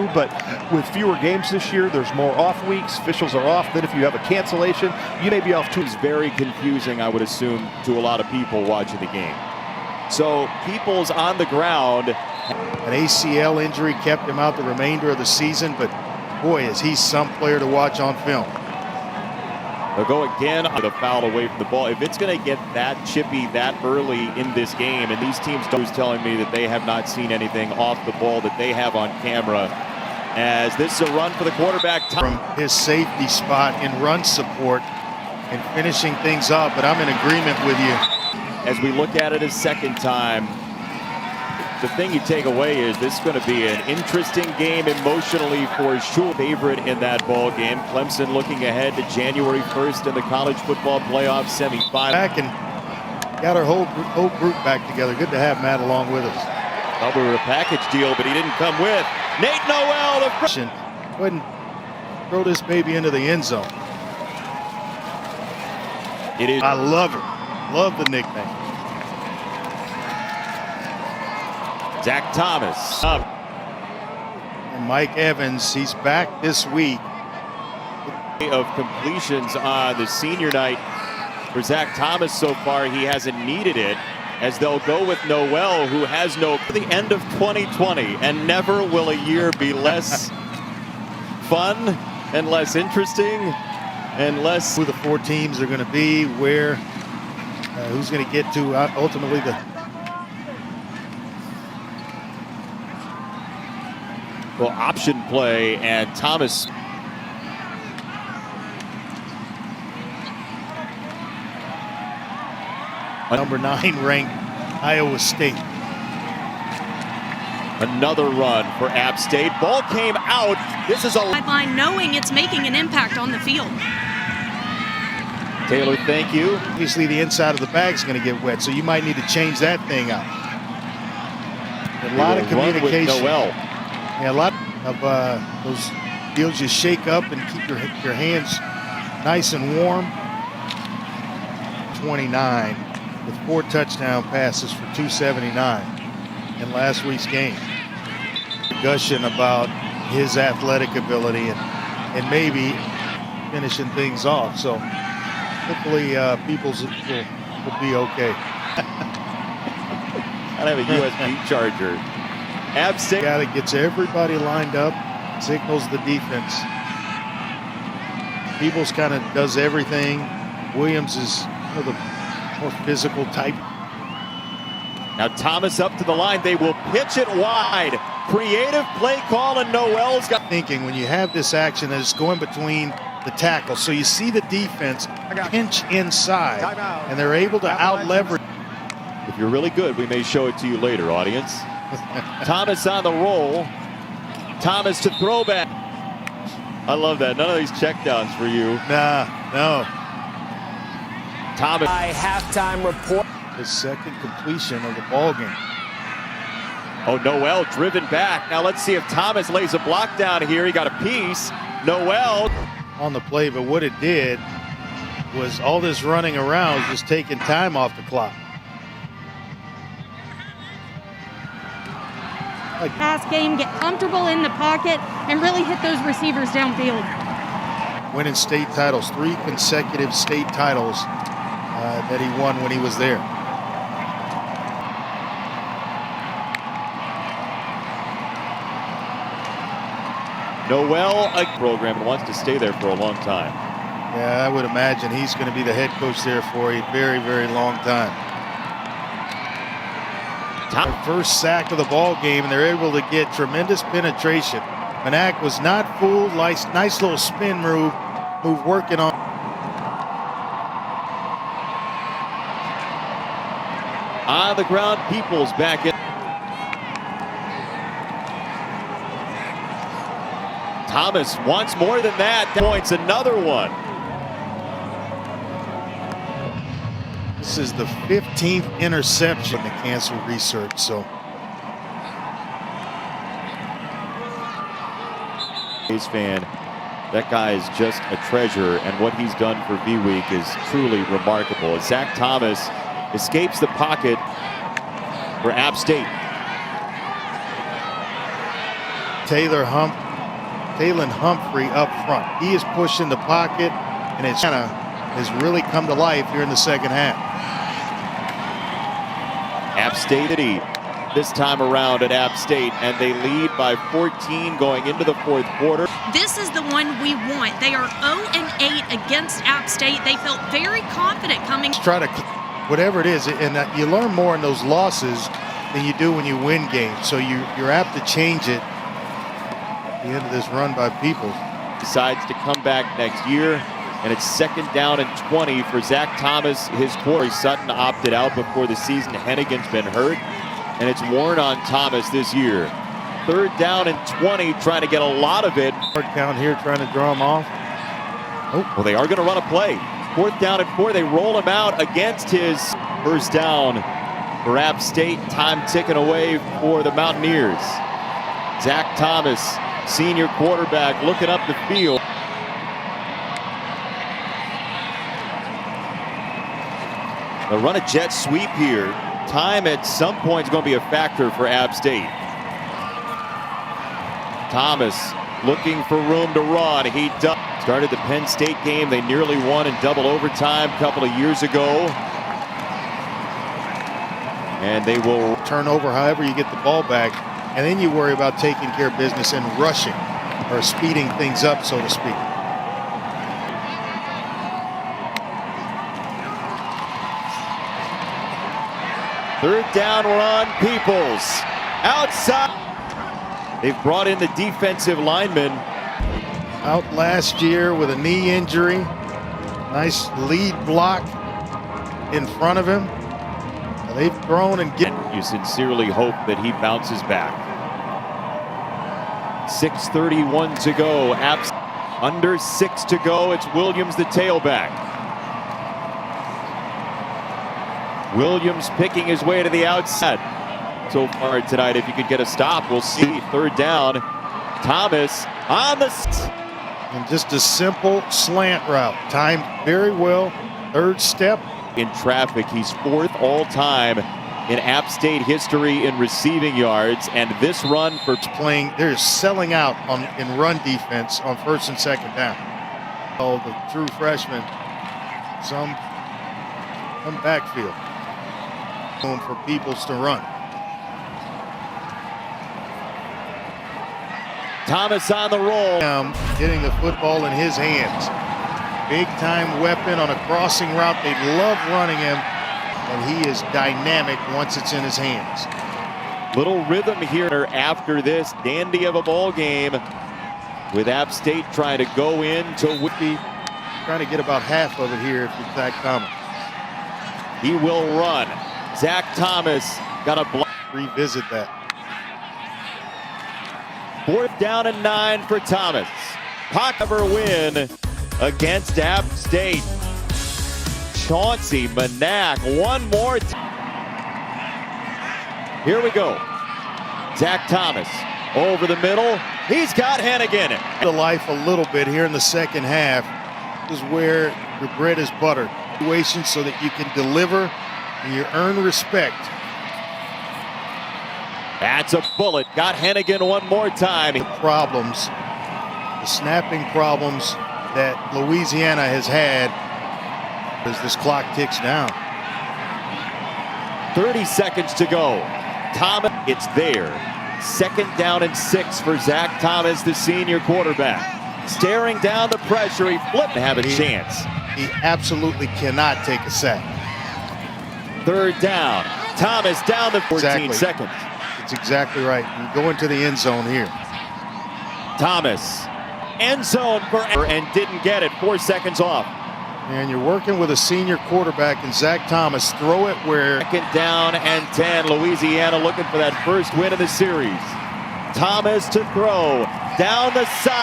too, but with fewer games this year, there's more off weeks. Officials are off. Then if you have a cancellation, you may be off too. It's very confusing, I would assume, to a lot of people watching the game. So Peoples on the ground. An ACL injury kept him out the remainder of the season, but boy, is he some player to watch on film. They'll go again on the foul away from the ball. If it's going to get that chippy that early in this game, and these teams who's telling me that they have not seen anything off the ball that they have on camera, as this is a run for the quarterback. From his safety spot in run support and finishing things up, but I'm in agreement with you. As we look at it a second time, the thing you take away is this is going to be an interesting game emotionally for sure. Favorite in that ball game. Clemson looking ahead to January 1st in the college football playoff semifinal. Back and got our whole group back together. Good to have Matt along with us. Thought we were a package deal, but he didn't come with. Nate Noel, the go ahead and throw this baby into the end zone. It is. I love her. Love the nickname. Zac Thomas. And Mike Evans, he's back this week. Of completions on the senior night for Zac Thomas so far. He hasn't needed it, as they'll go with Noel, who has no the end of 2020, and never will a year be less fun and less interesting and less. Who the four teams are going to be, where, who's going to get to ultimately the. Well, option play, and Thomas. Number 9 ranked Iowa State. Another run for App State. Ball came out. This is a sideline, knowing it's making an impact on the field. Taylor, thank you. Obviously, the inside of the bag is going to get wet, so you might need to change that thing out. A lot of communication. Noel. Yeah, a lot of those deals you shake up and keep your hands nice and warm. 29 with 4 touchdown passes for 279 in last week's game. Discussion about his athletic ability and maybe finishing things off. So hopefully Peoples will be okay. I have a USB charger. App State. Got it, gets everybody lined up, signals the defense. Peoples kind of does everything. Williams is the more physical type. Now Thomas up to the line. They will pitch it wide. Creative play call, and Noel's got thinking when you have this action that is going between the tackles. So you see the defense pinch inside, and they're able to out-leverage. If you're really good, we may show it to you later, audience. Thomas on the roll. Thomas to throwback. I love that. None of these checkdowns for you. Nah, no. Thomas. Halftime report. His second completion of the ball game. Oh, Noel driven back. Now let's see if Thomas lays a block down here. He got a piece. Noel on the play, but what it did was all this running around was just taking time off the clock. Pass game, get comfortable in the pocket, and really hit those receivers downfield. Winning state titles, 3 consecutive state titles that he won when he was there. Noel, a program, and wants to stay there for a long time. Yeah, I would imagine he's going to be the head coach there for a very, very long time. First sack of the ball game, and they're able to get tremendous penetration. Manak was not fooled. Nice little spin move working on. On the ground, Peoples back in. Thomas wants more than that. Points, another one. This is the 15th interception in the cancer research, so. A's fan, that guy is just a treasure, and what he's done for V-Week is truly remarkable. As Zac Thomas escapes the pocket for App State. Tayland Humphrey up front. He is pushing the pocket, and it's kind of has really come to life here in the second half. App State this time around at App State, and they lead by 14 going into the fourth quarter. This is the one we want. They are 0-8 against App State. They felt very confident coming. Try to, whatever it is, and you learn more in those losses than you do when you win games. So you're apt to change it at the end of this run by Peoples. Decides to come back next year, and it's 2nd down and 20 for Zac Thomas. His quarterback Sutton opted out before the season. Hennigan's been hurt, and it's worn on Thomas this year. 3rd down and 20, trying to get a lot of it. Hard count here, trying to draw him off. Oh, well, they are going to run a play. 4th down and 4. They roll him out against his 1st down for App State. Time ticking away for the Mountaineers. Zac Thomas, senior quarterback, looking up the field. They'll run a jet sweep here. Time at some point is going to be a factor for App State. Thomas looking for room to run. He started the Penn State game. They nearly won in double overtime a couple of years ago. And they will turn over however you get the ball back. And then you worry about taking care of business and rushing or speeding things up, so to speak. Third down run, Peoples outside. They've brought in the defensive lineman. Out last year with a knee injury. Nice lead block in front of him. They've grown and You sincerely hope that he bounces back. 6:31 to go. Apps under 6 to go. It's Williams, the tailback. Williams picking his way to the outside. So far tonight, if you could get a stop, we'll see. 3rd down. Thomas on the... And just a simple slant route. Timed very well. 3rd step. In traffic, he's 4th all-time in App State history in receiving yards, and this run for playing, they're selling out in run defense on 1st and 2nd down. Oh, the true freshman, some backfield for Peoples to run. Thomas on the roll. Getting the football in his hands. Big time weapon on a crossing route. They love running him, and he is dynamic once it's in his hands. Little rhythm here after this dandy of a ball game, with App State trying to go in to Whitby. Trying to get about half of it here if you're Zac Thomas. He will run. Zac Thomas got a block. Revisit that. 4th down and 9 for Thomas. Cover win against App State. Chauncey Manak one more time. Here we go. Zac Thomas over the middle. He's got Hennigan. The life a little bit here in the second half. This is where your bread is buttered. Situation so that you can deliver and you earn respect. That's a bullet. Got Hennigan one more time. Problems, the snapping problems that Louisiana has had as this clock ticks down. 30 seconds to go. Thomas, it's there. 2nd down and 6 for Zac Thomas, the senior quarterback. Staring down the pressure, he flipped to have a chance. He absolutely cannot take a sack. 3rd down. Thomas down the 14 seconds. It's exactly right. You go into the end zone here. Thomas, end zone for and didn't get it. 4 seconds off. And you're working with a senior quarterback in Zac Thomas. Throw it where... 2nd down and 10. Louisiana looking for that first win of the series. Thomas to throw down the side.